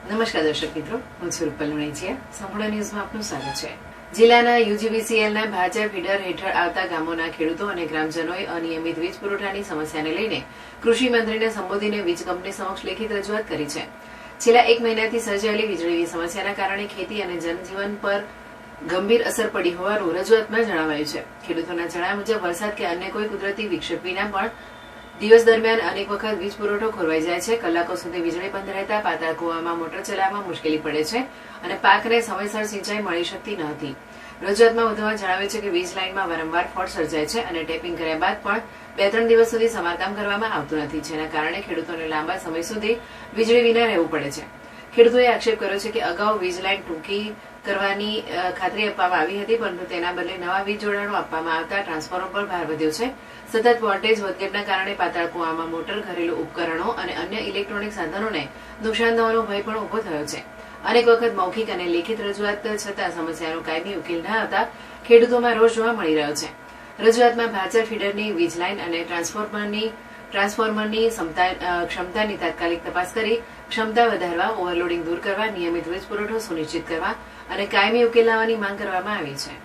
નમસ્કાર દર્શક મિત્રો, હું છું રૂપલ લુણીચિયા. સંપૂર્ણ ન્યૂઝમાં આપનું સ્વાગત છે. જિલ્લાના યુજીવીસીએલના ભાજપ ફીડર હેઠળ આવતા ગામોના ખેડૂતો અને ગ્રામજનોએ અનિયમિત વીજ પુરવઠાની સમસ્યાને લઈને કૃષિ મંત્રીને સંબોધીને વીજ કંપની સમક્ષ લેખિત રજૂઆત કરી છે. છેલ્લા એક મહિનાથી સર્જાયેલી વીજળીની સમસ્યાના કારણે ખેતી અને જનજીવન પર ગંભીર અસર પડી હોવાનું રજૂઆતમાં જણાવાયું છે. ખેડૂતોના જણાવ્યા મુજબ વરસાદ કે અન્ય કોઈ કુદરતી વિક્ષેપ વિના પણ દિવસ દરમિયાન અનેક વખત વીજ પુરવઠો ખોરવાઈ જાય છે. કલાકો સુધી વીજળી બંધ રહેતા પાતાળ કુવામાં મોટર ચલાવવામાં મુશ્કેલી પડે છે અને પાકને સમયસર સિંચાઈ મળી શકતી ન હતી. રજૂઆતમાં વધુમાં જણાવ્યું છે કે વીજ લાઇનમાં વારંવાર ફોલ્ટ સર્જાય છે અને ટેપિંગ કર્યા બાદ પણ 2-3 દિવસ સુધી સમારકામ કરવામાં આવતું નથી, જેના કારણે ખેડૂતોને લાંબા સમય સુધી વીજળી વિના રહેવું પડે છે. ખેડૂતોએ આક્ષેપ કર્યો છે કે અગાઉ વીજ લાઇન ટૂંકી કરવાની ખાતરી આપવામાં આવી હતી, પરંતુ તેના બદલે નવા વીજ જોડાણો આપવામાં આવતા ટ્રાન્સફોર્મર પર ભાર વધ્યો છે. સતત વોલ્ટેજ વધઘટના કારણે પાતાળ કુવામાં મોટર, ઘરેલું ઉપકરણો અને અન્ય ઇલેક્ટ્રોનિક સાધનોને નુકસાન થવાનો ભય પણ ઉભો થયો છે. અનેક વખત મૌખિક અને લેખિત રજૂઆત છતાં સમસ્યાનો કાયમી ઉકેલ ન આવતા ખેડૂતોમાં રોષ જોવા મળી રહ્યો છે. રજૂઆતમાં ભાજપ ફીડરની વીજ લાઇન અને ટ્રાન્સફોર્મરની ક્ષમતાની તાત્કાલિક તપાસ કરી ક્ષમતા વધારવા, ઓવરલોડિંગ દૂર કરવા, નિયમિત વીજ પુરવઠો સુનિશ્ચિત કરવા અને કાયમી ઉકેલ લાવવાની માંગ કરવામાં આવી છે.